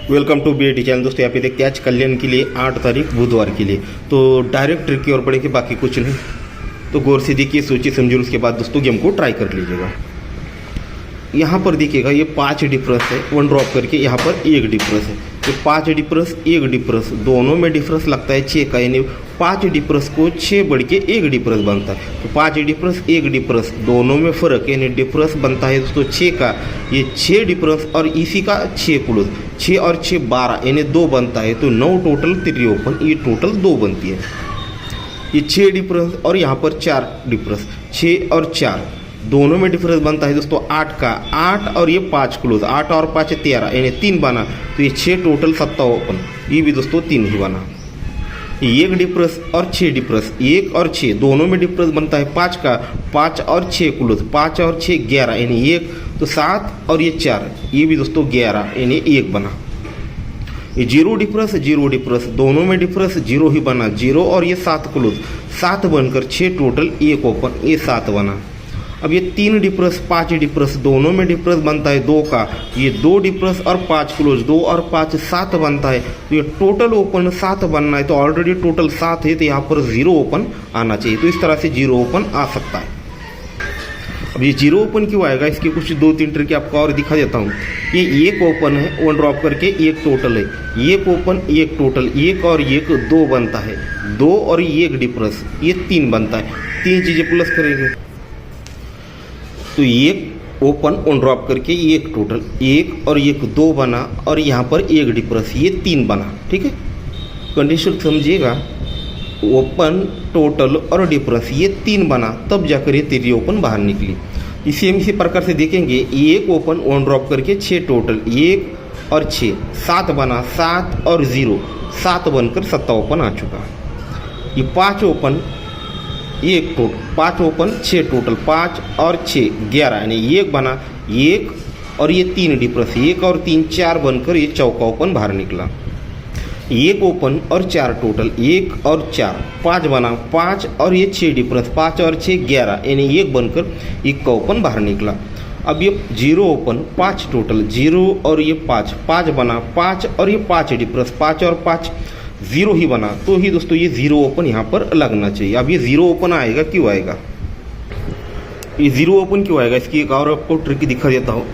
Welcome to BAT channel. दोस्तों यहाँ पे देखते हैं आज कल्याण के लिए 8 तारीख बुधवार के लिए, तो डायरेक्ट ट्रिक की ओर बढ़ेंगे, बाकी कुछ नहीं। तो गौर से देखिए, सोचिए समझिए, उसके बाद दोस्तों गेम को ट्राई कर लीजिएगा। यहाँ पर देखिएगा ये 5 डिफरेंस है, 1 ड्रॉप करके यहाँ पर 1 डिफरेंस है। तो 5 डिफरेंस 1 डिफरेंस दोनों में डिफरेंस लगता है 6 का, यानी 5 डिफरेंस को 6 बढ़ के 1 डिफरेंस बनता है। तो 5 डिफरेंस 1 डिफरेंस दोनों में फ़र्क यानी डिफरेंस बनता है दोस्तों 6 का। ये 6 डिफरेंस और इसी का 6 क्लोज, 6 और 6 12 यानी 2 बनता है। तो 9 टोटल 3 ओपन, ये टोटल 2 बनती है। ये 6 डिफरेंस और यहाँ पर 4 डिफरेंस, 6 और 4 दोनों में डिफरेंस बनता है दोस्तों 8 का। 8 और ये 5 क्लोज, 8 और 5 13 यानी 3 बना। तो ये 6 टोटल 7 ओपन, ये भी दोस्तों 3 ही बना। 1 डिफरेंस और 6 डिफरेंस, 1 और 6 दोनों में डिफरेंस बनता है 5 का। 5 और 6 क्लोज, 5 और 6 11 यानी 1। तो 7 और ये 4, ये भी दोस्तों 11 यानी 1 बना। ये 0 डिफरेंस 0 डिफरेंस दोनों में डिफरेंस 0 ही बना। 0 और ये 7 क्लोज, 7 बनकर 6 टोटल 1 ओपन, ये 7 बना। अब ये 3 डिफरेंस 5 डिफरेंस दोनों में डिफरेंस बनता है 2 का। ये 2 डिफरेंस और 5 क्लोज, 2 और 5 7 बनता है। तो ये टोटल ओपन 7 बनना है। तो ऑलरेडी टोटल 7 है, तो यहाँ पर 0 ओपन आना चाहिए। तो इस तरह से 0 ओपन आ सकता है। अब ये 0 ओपन क्यों आएगा, इसकी कुछ 2-3 ट्रिक आपको और दिखा देता हूँ। ये 1 ओपन है, 1 ड्रॉप करके 1 टोटल है। 1 ओपन 1 टोटल, 1 और 1 2 बनता है। 2 और 1 डिफरेंस, ये 3 बनता है। 3 चीज़ें प्लस करेंगे तो 1 ओपन 1 ड्रॉप करके 1 टोटल, 1 और 1 2 बना, और यहाँ पर 1 डिफरेंस, ये 3 बना। ठीक है, कंडीशन समझिएगा। ओपन टोटल और डिफरेंस ये 3 बना, तब जाकर ये 3 ओपन बाहर निकली। इसी प्रकार से देखेंगे 1 ओपन 1 ड्रॉप करके 6 टोटल, 1 और 6 7 बना। 7 और 0 7 बनकर 7 ओपन आ चुका। ये 5 ओपन 1 टोटल, 5 ओपन 6 टोटल, 5 और 6 11 यानी 1 बना। 1 और ये 3 डिफरेंस, 1 और 3 4 बनकर ये चौका ओपन बाहर निकला। 1 ओपन और 4 टोटल, 1 और 4 5 बना। 5 और ये 6 डिफरेंस, 5 और 6 11 यानी 1 बनकर 1 का ओपन बाहर निकला। अब ये 0 ओपन 5 टोटल, 0 और ये 5 बना। 5 और ये 5 डिफरेंस, 5 और 5 0 ही बना। तो ही दोस्तों ये 0 ओपन यहाँ पर लगना चाहिए। अब ये 0 ओपन आएगा, क्यों आएगा ये 0 ओपन क्यों आएगा, इसकी एक और आपको ट्रिक दिखा देता हूँ।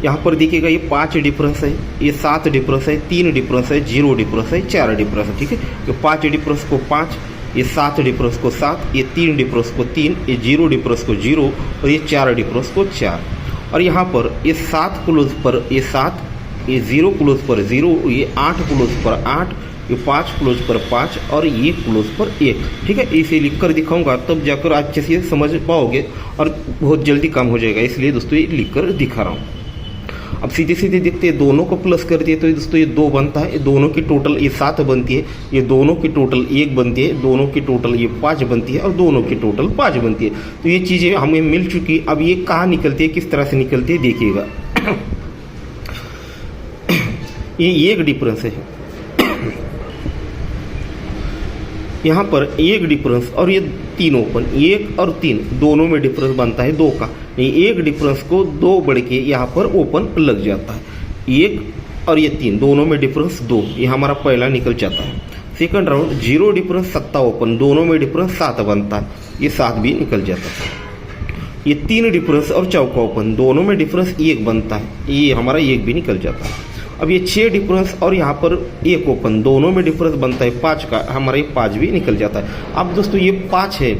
यहाँ पर देखिएगा ये 5 डिफरेंस है, ये 7 डिफरेंस है, 3 डिफरेंस है, 0 डिफरेंस है, 4 डिफरेंस है। ठीक है, तो 5 डिफरेंस को 5, ये 7 डिफरेंस को 7, ये 3 डिफरेंस को 3, ये 0 डिफरेंस को 0 और ये 4 डिफरेंस को 4। और यहाँ पर ये 7 क्लोज पर ये 7, ये 0 क्लोज पर 0, ये 8 क्लोज पर 8, ये 5 क्लोज पर 5 और ये क्लोज पर 1। ठीक है, इसे लिख कर दिखाऊंगा, तब जाकर अच्छे से समझ पाओगे और बहुत जल्दी काम हो जाएगा। इसलिए दोस्तों ये लिख कर दिखा रहा हूँ। अब सीधे सीधे देखते हैं, दोनों को प्लस कर दिए तो दोस्तों ये 2 बनता है। दोनों की टोटल ये 7 बनती है, ये दोनों की टोटल 1 बनती है, दोनों की टोटल ये 5 बनती है और दोनों की टोटल 5 बनती है। तो ये चीज़ें हमें मिल चुकी। अब ये कहाँ निकलती है, किस तरह से निकलती है देखिएगा। ये 1 डिफरेंस है, यहाँ पर 1 डिफरेंस और ये 3 ओपन, 1 और 3 दोनों में डिफरेंस बनता है 2 का। ये 1 डिफरेंस को 2 बढ़ के यहाँ पर ओपन लग जाता है। 1 और ये 3 दोनों में डिफरेंस 2, ये हमारा पहला निकल जाता है। सेकंड राउंड 0 डिफरेंस 7 ओपन, दोनों में डिफरेंस 7 बनता है, ये 7 भी निकल जाता है। ये 3 डिफरेंस और चौका ओपन, दोनों में डिफरेंस 1 बनता है, ये हमारा 1 भी निकल जाता है। अब ये 6 डिफरेंस और यहाँ पर 1 ओपन, दोनों में डिफरेंस बनता है 5 का, हमारा ये 5 भी निकल जाता है। अब दोस्तों ये 5 है,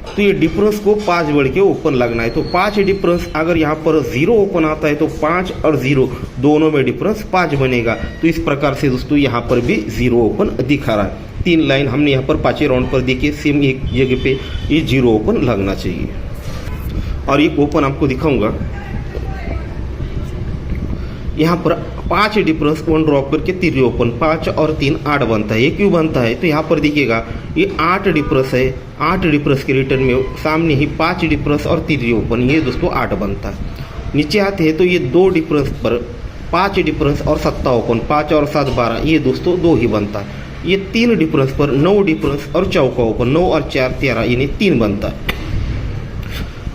तो ये डिफरेंस को 5 बढ़ के ओपन लगना है। तो 5 डिफरेंस अगर यहाँ पर 0 ओपन आता है तो 5 और 0 दोनों में डिफरेंस 5 बनेगा। तो इस प्रकार से दोस्तों यहाँ पर भी 0 ओपन दिखा रहा है। 3 लाइन हमने यहाँ पर 5वें राउंड पर देखिए, सेम एक जगह पे ये 0 ओपन लगना चाहिए। और ये ओपन आपको दिखाऊंगा। यहाँ पर 5 डिफरेंस 1 ड्रॉप करके 3 ओपन, 5 और 3 8 बनता है। ये क्यों बनता है, तो यहाँ पर देखिएगा ये 8 डिफरेंस है। 8 डिफरेंस के रिटर्न में सामने ही 5 डिफरेंस और 3 ओपन, ये दोस्तों 8 बनता है। नीचे आते हैं तो ये 2 डिफरेंस पर 5 डिफरेंस और 7 ओपन, 5 और 7 12, ये दोस्तों 2 ही बनता है। ये 3 डिफरेंस पर 9 डिफरेंस और चौका ओपन, 9 और 4 13 यानी 3 बनता है।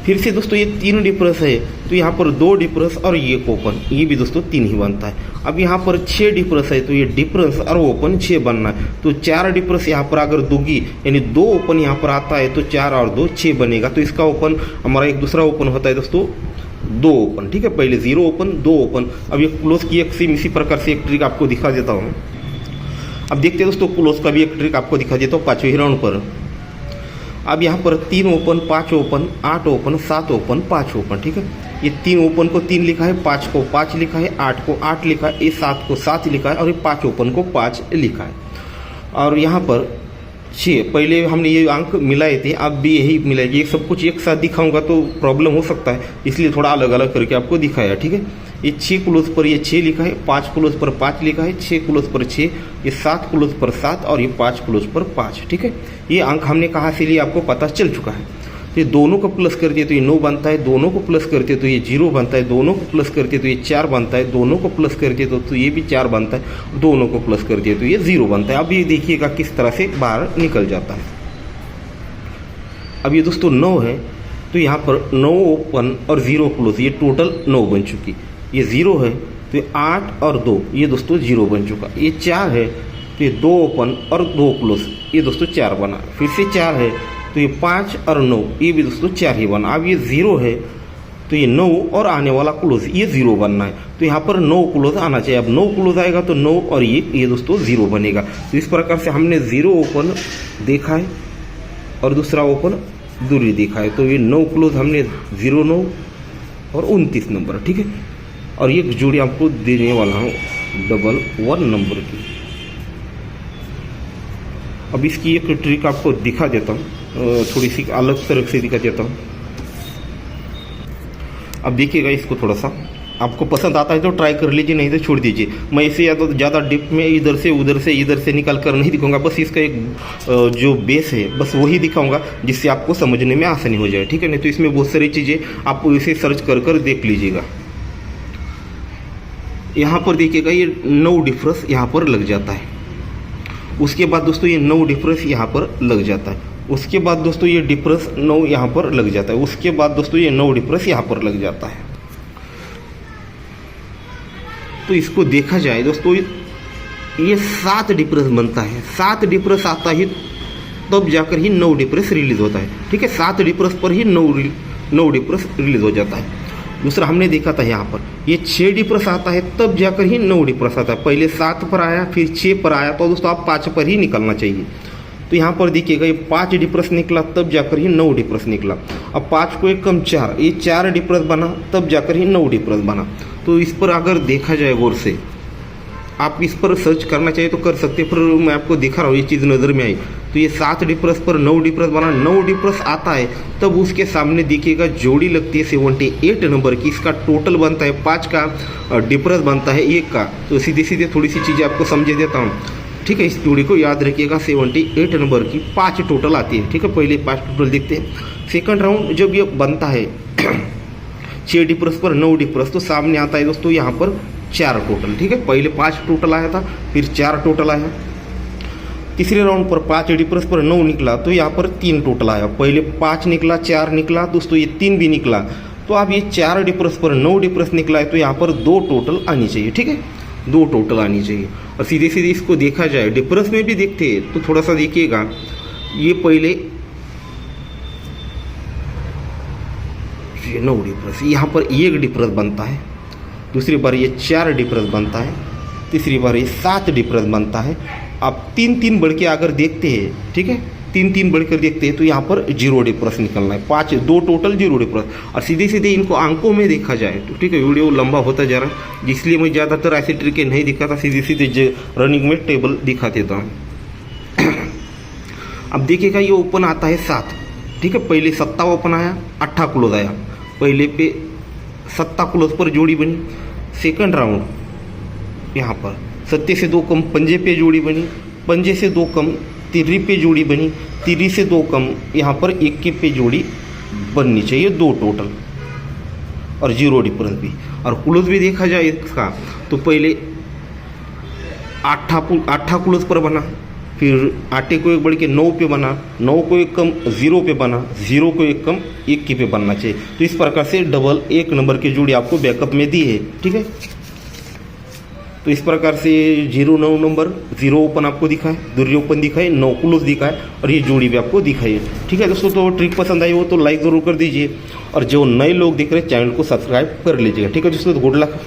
फिर से दोस्तों ये 3 डिफरेंस है, तो यहाँ पर 2 डिफरेंस और ये ओपन, ये भी दोस्तों 3 ही बनता है। अब यहाँ पर 6 डिफरेंस है, तो ये डिफरेंस और ओपन 6 बनना है, तो 4 डिफरेंस यहाँ पर अगर दोगी यानी 2 ओपन यहाँ पर आता है तो 4 और 2 6 बनेगा। तो इसका ओपन हमारा एक दूसरा ओपन होता है दोस्तों 2 ओपन, ठीक है। पहले 0 ओपन 2 ओपन। अब ये क्लोज की एक सेम इसी प्रकार से एक ट्रिक आपको दिखा देता हूँ। अब देखते हैं दोस्तों क्लोज का भी एक ट्रिक आपको दिखा देता हूँ 5वें राउंड पर। अब यहाँ पर 3 open 5 open 8 open 7 open 5 open, ठीक है। ये 3 ओपन को 3 लिखा है, 5 को 5 लिखा है, 8 को 8 लिखा है, ये 7 को 7 लिखा है और ये 5 ओपन को 5 लिखा है। और यहाँ पर 6 पहले हमने ये अंक मिलाए थे, अब भी यही मिलाएगी। ये सब कुछ एक साथ दिखाऊंगा तो प्रॉब्लम हो सकता है, इसलिए थोड़ा अलग अलग करके आपको दिखाया, ठीक है। ये 6 क्लोज पर ये 6 लिखा है, 5 क्लोज पर 5 लिखा है, 6 क्लोज पर 6, ये 7 क्लोज पर 7 और ये 5 क्लोज पर 5, ठीक है। ये अंक हमने कहाँ से लिए आपको पता चल चुका है। तो ये दोनों को प्लस करते तो ये 9 बनता है, दोनों को प्लस करते तो ये 0 बनता है, दोनों को प्लस करते तो ये 4 बनता है, दोनों को प्लस करते तो ये भी 4 बनता है, दोनों को प्लस करते तो ये 0 बनता है। अब ये देखिएगा किस तरह से बाहर निकल जाता है। अब ये दोस्तों 9 है, तो यहाँ पर 9 ओपन और 0 क्लोज, ये टोटल 9 बन चुकी। ये 0 है तो ये 8 और 2, ये दोस्तों 0 बन चुका। ये 4 है तो ये 2 ओपन और 2 क्लोज, ये दोस्तों 4 बना। फिर से 4 है तो ये 5 और 9, ये भी दोस्तों 4 ही बना। अब ये 0 है तो ये 9 और आने वाला क्लोज, ये 0 बनना है, तो यहाँ पर 9 क्लोज आना चाहिए। अब 9 क्लोज आएगा तो 9 और ये दोस्तों 0 बनेगा। तो इस प्रकार से हमने 0 ओपन देखा है और दूसरा ओपन दूरी देखा है। तो ये 9 क्लोज हमने 0 9 और 29 नंबर, ठीक है। और ये जोड़ी आपको देने वाला हूँ 1 नंबर की। अब इसकी एक ट्रिक आपको दिखा देता हूँ, थोड़ी सी अलग तरह से दिखा देता हूँ। अब देखिएगा इसको, थोड़ा सा आपको पसंद आता है तो ट्राई कर लीजिए, नहीं तो छोड़ दीजिए। मैं इसे या तो ज़्यादा डिप में इधर से निकाल कर नहीं दिखाऊंगा, बस इसका एक जो बेस है बस वही दिखाऊंगा जिससे आपको समझने में आसानी हो जाए, ठीक है। नहीं तो इसमें बहुत सारी चीज़ें आप इसे सर्च कर देख लीजिएगा। यहाँ पर देखिएगा ये 9 डिफरेंस यहाँ पर लग जाता है। उसके बाद दोस्तों ये 9 डिफरेंस यहाँ पर लग जाता है। उसके बाद दोस्तों ये डिफरेंस 9 यहाँ पर लग जाता है। उसके बाद दोस्तों ये 9 डिफरेंस यहाँ पर लग जाता है। तो इसको देखा जाए दोस्तों, ये 7 डिफरेंस बनता है। 7 डिफरेंस आता ही तब जाकर ही 9 डिफरेंस रिलीज होता है, ठीक है। 7 डिफरेंस पर ही 9 डिफरेंस रिलीज हो जाता है। दूसरा हमने देखा था यहाँ पर ये 6 डिफरेंस आता है तब जाकर ही 9 डिफरेंस आता है। पहले 7 पर आया फिर 6 पर आया, तो दोस्तों आप 5 पर ही निकलना चाहिए। तो यहाँ पर देखिएगा ये 5 डिफरेंस निकला तब जाकर ही 9 डिफरेंस निकला। अब 5 को 1 कम 4, ये 4 डिफरेंस बना तब जाकर ही 9 डिफरेंस बना। तो इस पर अगर देखा जाए गौर से, आप इस पर सर्च करना चाहिए तो कर सकते हैं, पर मैं आपको दिखा रहा हूँ ये चीज़ नज़र में आई। तो ये 7 डिफरेंस पर 9 डिफरेंस बना, 9 डिफरेंस आता है तब उसके सामने देखिएगा जोड़ी लगती है 78 नंबर की। इसका टोटल बनता है 5 का, डिफरेंस बनता है 1 का। तो सीधे सीधे थोड़ी सी चीज़ें आपको समझे देता हूँ, ठीक है। इस जोड़ी को याद रखिएगा, 78 नंबर की 5 टोटल आती है, ठीक है। पहले 5 टोटल देखते हैं। सेकंड राउंड जब ये बनता है 6 डिफरेंस पर 9 डिफरेंस, तो सामने आता है दोस्तों यहाँ पर 4 टोटल, ठीक है। पहले 5 टोटल आया था, फिर 4 टोटल आया। तीसरे राउंड पर 5 डिफरेंस पर 9 निकला, तो यहाँ पर 3 टोटल आया। पहले 5 निकला, 4 निकला, दोस्तों ये 3 भी निकला। तो अब ये 4 डिफरेंस पर 9 डिफरेंस निकला है, तो यहाँ पर 2 टोटल आनी चाहिए, ठीक है। 2 टोटल आनी चाहिए। और सीधे सीधे इसको देखा जाए, डिफरेंस में भी देखते हैं तो थोड़ा सा देखिएगा। ये पहले ये 9 डिफरेंस, यहाँ पर 1 डिफरेंस बनता है। दूसरी बार ये 4 डिफरेंस बनता है। तीसरी बार ये 7 डिफरेंस बनता है। आप 3-3 बढ़ के अगर देखते हैं, ठीक है, 3-3 बढ़कर देखते हैं तो यहाँ पर 0 डिफरेंस निकलना है। 2 टोटल 0 डिफरेंस। और सीधे सीधे इनको अंकों में देखा जाए तो, ठीक है, वीडियो लंबा होता जा रहा है, इसलिए मैं ज़्यादातर ऐसे ट्रिक नहीं दिखाता, सीधे सीधे रनिंग में टेबल दिखा देता हूँ। अब देखिएगा ये ओपन आता है 7, ठीक है। पहले 7 ओपन आया, 8 क्लोज आया। पहले पे 7 क्लोज पर जोड़ी बनी। सेकंड राउंड यहाँ पर 7 से 2 कम 5 पे जोड़ी बनी, 5 से 2 कम 3 पे जोड़ी बनी, 3 से 2 कम यहाँ पर 1 पे जोड़ी बननी चाहिए, 2 टोटल और 0 डिफरेंस भी। और क्लोज भी देखा जाए इसका तो पहले 8 क्लोज पर बना, फिर आटे को एक बढ़ के 9 पे बना, 9 को एक कम 0 पे बना, 0 को एक कम 1 के पे बनना चाहिए। तो इस प्रकार से डबल 1 नंबर की जोड़ी आपको बैकअप में दी है, ठीक है। तो इस प्रकार से 0 9 नंबर 0 ओपन आपको दिखा है, 2 ओपन दिखा है, 9 क्लोज दिखा है और ये जोड़ी भी आपको दिखाई है, ठीक है दोस्तों। तो ट्रिक पसंद आई हो तो लाइक ज़रूर कर दीजिए और जो नए लोग देख रहे हैं चैनल को सब्सक्राइब कर लीजिएगा, ठीक है दोस्तों। तो गुड लक।